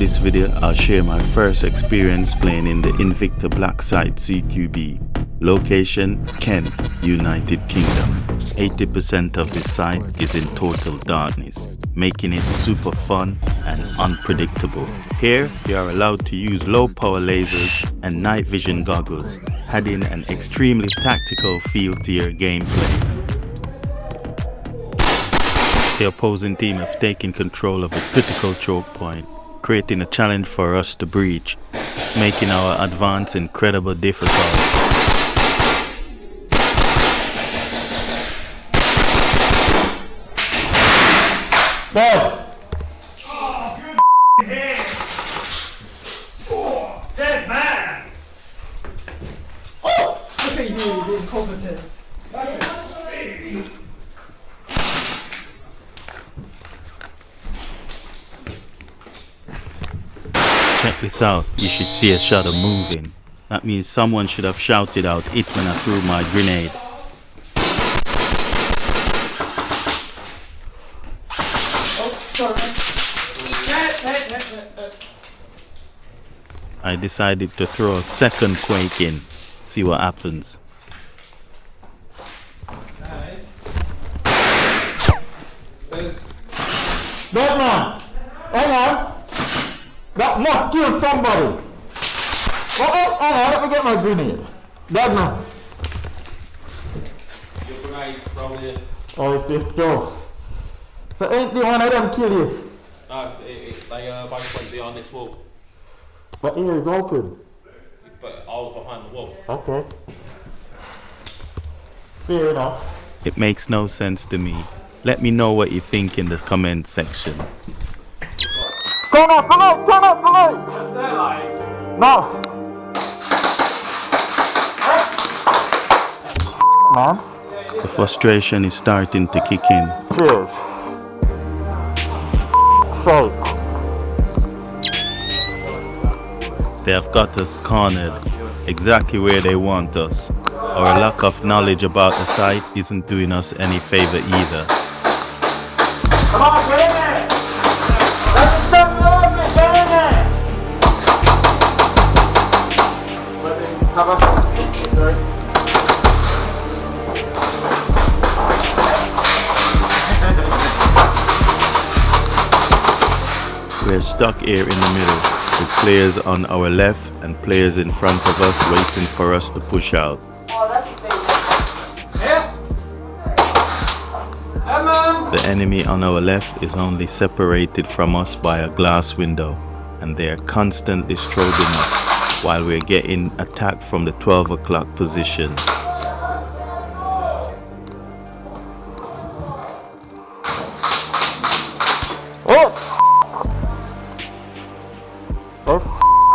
this video, I'll share my first experience playing in the Invicta Blackside CQB. Location, Kent, United Kingdom. 80% of the site is in total darkness, making it super fun and unpredictable. Here, you are allowed to use low power lasers and night vision goggles, adding an extremely tactical feel to your gameplay. The opposing team have taken control of a critical choke point, creating a challenge for us to breach. It's making our advance incredibly difficult. Dead! Oh, good hit! Oh, dead man! Oh! Look at you being competent. Check this out, you should see a shutter moving. That means someone should have shouted out it when I threw my grenade. I decided to throw a second quake in, see what happens. Dead man! Hang on! That must kill somebody! Oh, hang on, let me get my grenade. Dead man. Your grenade, probably. Oh, it's this door. So ain't the one of them kill you? No, they both went behind this wall. But here is open. But I was behind the wall. Okay. Fair enough. It makes no sense to me. Let me know what you think in the comment section. Turn off the light! Turn off the light! What's that like? No! Man. The frustration is starting to kick in. Cheers. So. They have got us cornered, exactly where they want us. Our lack of knowledge about the site isn't doing us any favor either. Come on, get in there! Let's stop moving, get in there! Cover. We're stuck here in the middle, with players on our left and players in front of us waiting for us to push out. The enemy on our left is only separated from us by a glass window, and they are constantly strobing us while we're getting attacked from the 12 o'clock position.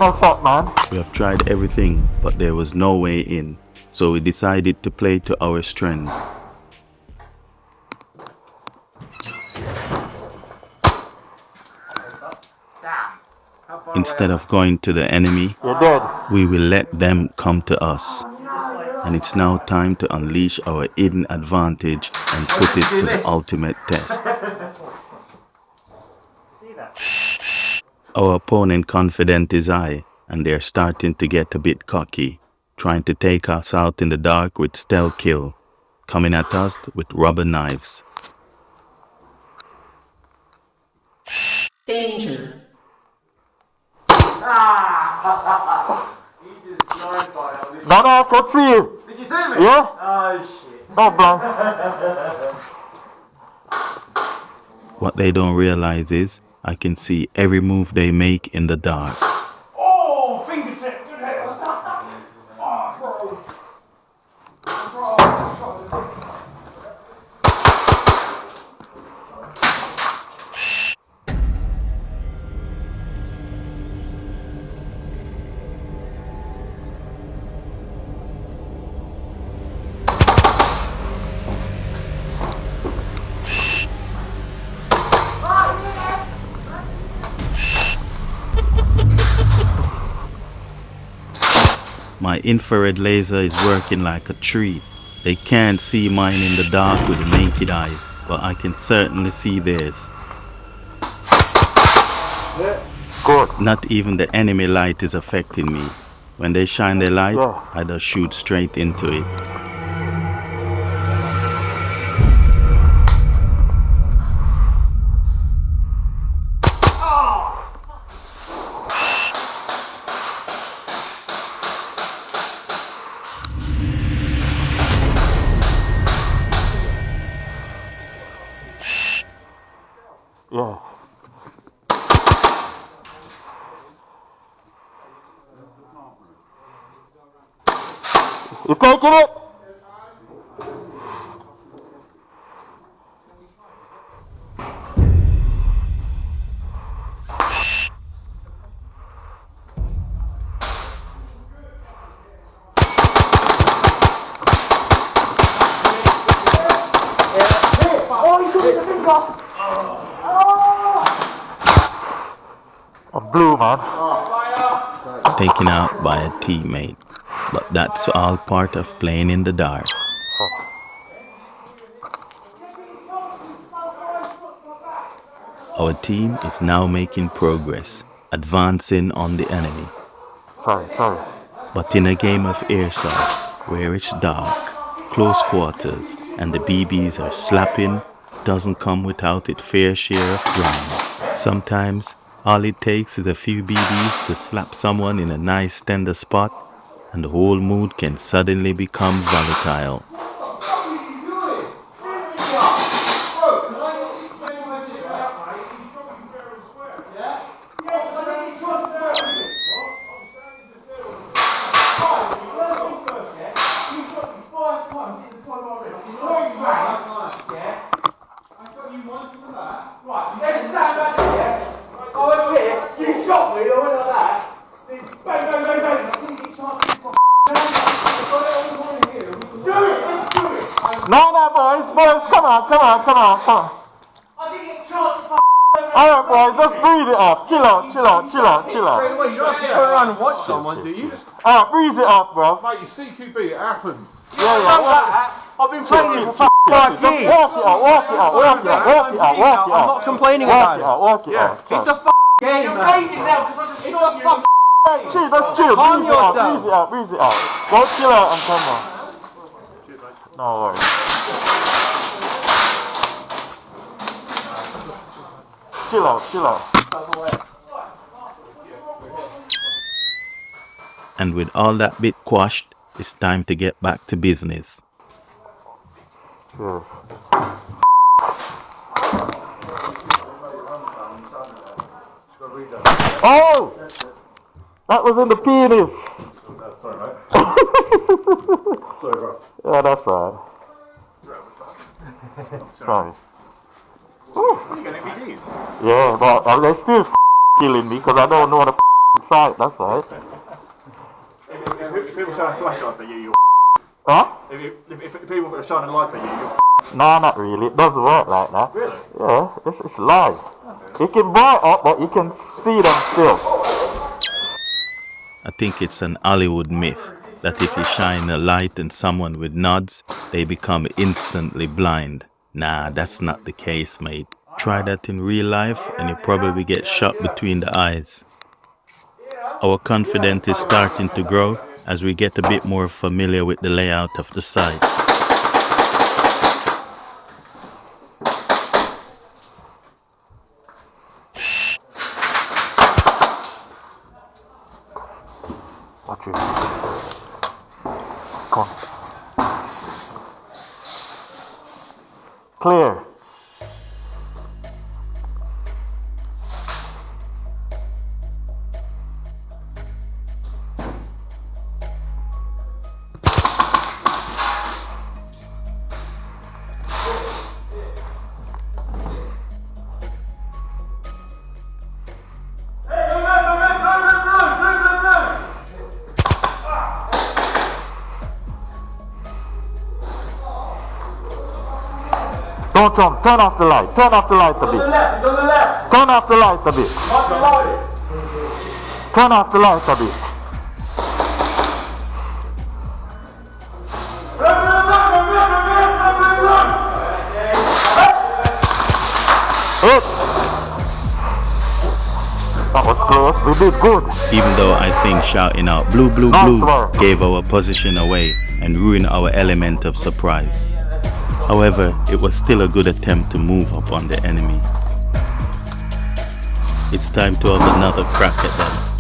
No stop, man. We have tried everything, but there was no way in, so we decided to play to our strength. Instead of going to the enemy, You're dead. we will let them come to us. And it's now time to unleash our hidden advantage and put it to the ultimate test. Our opponent confident is high, and they're starting to get a bit cocky, trying to take us out in the dark with stealth kill, coming at us with rubber knives. Danger. No, good for you. Did you see me? Yeah? Oh shit. Oh, bro. What they don't realize is, I can see every move they make in the dark. Oh, fingertip. Good hit. Oh, bro. My infrared laser is working like a tree. They can't see mine in the dark with the naked eye, but I can certainly see theirs. Good. Not even the enemy light is affecting me. When they shine their light, Yeah. I just shoot straight into it. Yeah. You taking it? I'm blue, man. Taken out by a teammate. But that's all part of playing in the dark. Our team is now making progress, advancing on the enemy. Sorry. But in a game of Airsoft, where it's dark, close quarters, and the BBs are slapping, doesn't come without its fair share of drama. Sometimes, all it takes is a few BBs to slap someone in a nice tender spot, and the whole mood can suddenly become volatile. No, boys, come on. Alright, boys, just breathe it off. Chill out. You don't have to turn around and watch someone, do you? Alright, breathe it off, bro. Mate, you CQB, it happens. I've been playing for 5 years. Walk it out. I'm not complaining about it. Walk it out. It's a game, man. It's a fucking Chill, just chill. Calm yourself. Breathe it out. Go chill out and come on. No worries. Chill out. And with all that bit quashed, it's time to get back to business. Yeah. Oh! That was in the penis. Sorry, mate. Sorry, bro. Yeah, that's alright. Sorry. You got NVGs? Yeah, but they're still killing me because I don't know the site, that's right. If people shine flashlights at you, Huh? if people were shining lights at you, No, not really. It doesn't work like that. Really? Yeah, it's live. You can bright up, but you can see them still. I think it's an Hollywood myth that if you shine a light on someone with nods, they become instantly blind. Nah, that's not the case, mate. Try that in real life and you probably get shot between the eyes. Our confidence is starting to grow as we get a bit more familiar with the layout of the site. Watch it. Come on. Clear. Don't jump. Turn off the light. Turn off the light a bit. It's on the left. Turn off the light a bit. Turn off the light a bit. Up. That was close. We did good. Even though I think shouting out blue, blue, blue gave our position away and ruined our element of surprise. However, it was still a good attempt to move up on the enemy. It's time to have another crack at them.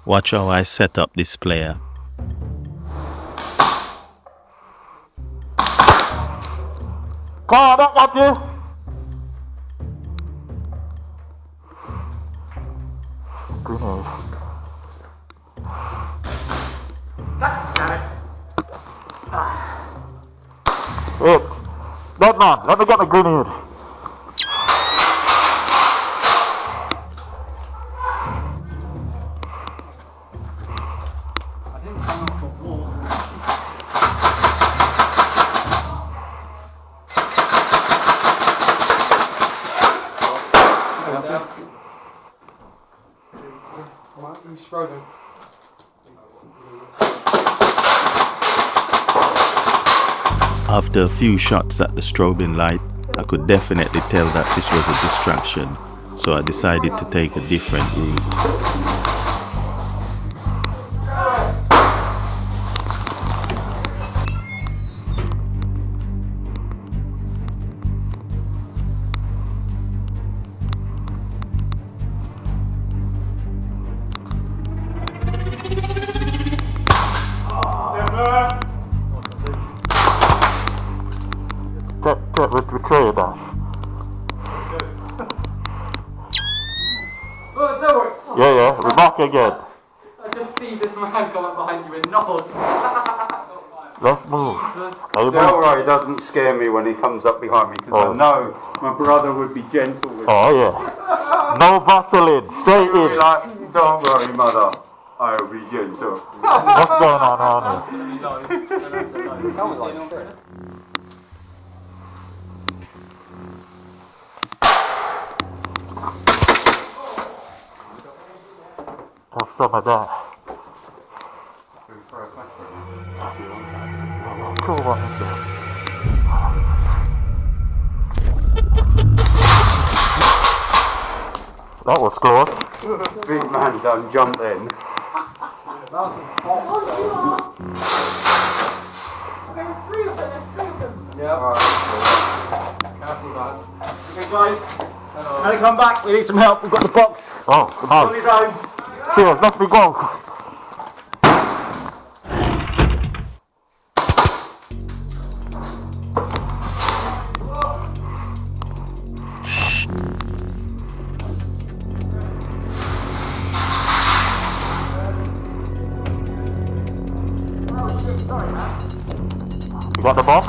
Watch how I set up this player. Come on, that got you. Grenade. Wait, that man, let me get the grenade. After a few shots at the strobing light, I could definitely tell that this was a distraction, so I decided to take a different route. Betray that. Yeah, we're back again. I just see this man come up behind you with nose. Let's move. Don't worry, it doesn't scare me when he comes up behind me, because I know my brother would be gentle with me. Oh yeah. No Vaseline, straight in. Like, don't worry, mother, I'll be gentle. What's going on here? Sounds like shit. Have some of that. Cool one in there. That was close. Big man done jumped in. Okay, guys. Can I come back? We need some help. We've got the box. Oh, On his nice. own. Cheers, let me go. You got the box?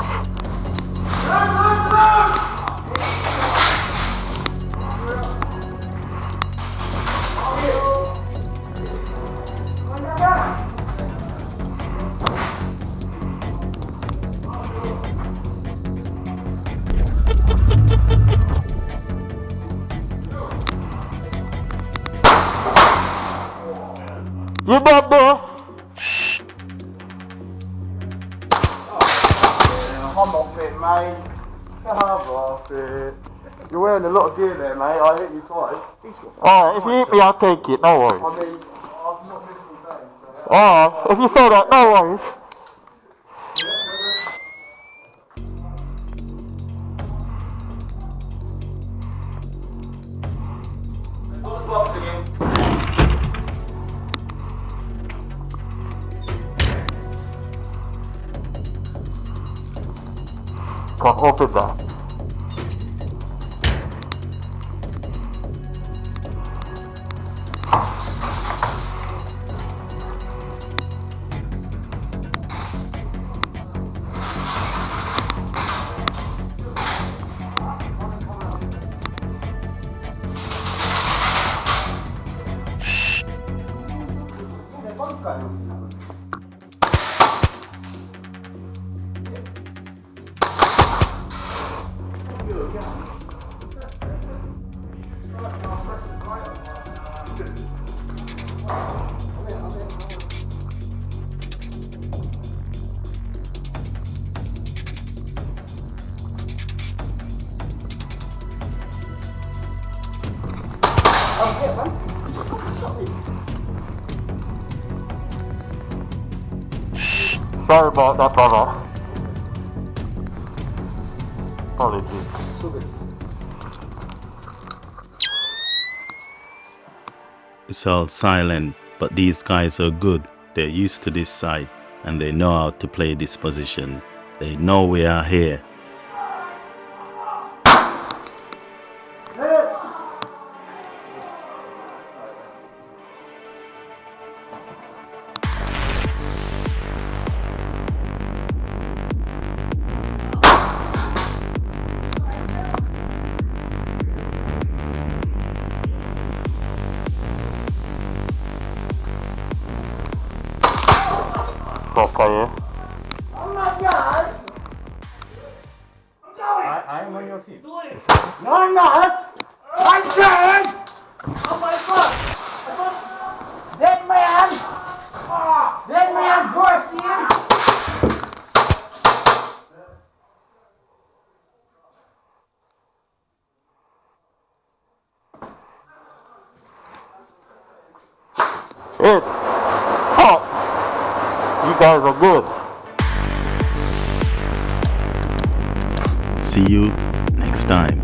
You got there? Come off it, mate. Come off it. You're wearing a lot of gear there, mate. I hit you twice. Alright, if you hit me, I'll take it, no worries. I mean, I've not missed all day, so... Alright, if you say that, no worries. Got the box again. Come open that. Sorry about that, brother. Apologies. It's all silent, but these guys are good. They're used to this side and they know how to play this position. They know we are here. Okay. Oh my god! I am on your team. No, I'm not! I'm dead! Oh my god! Dead man! Dead man, Gorsian! It's hot. You guys are good. See you next time.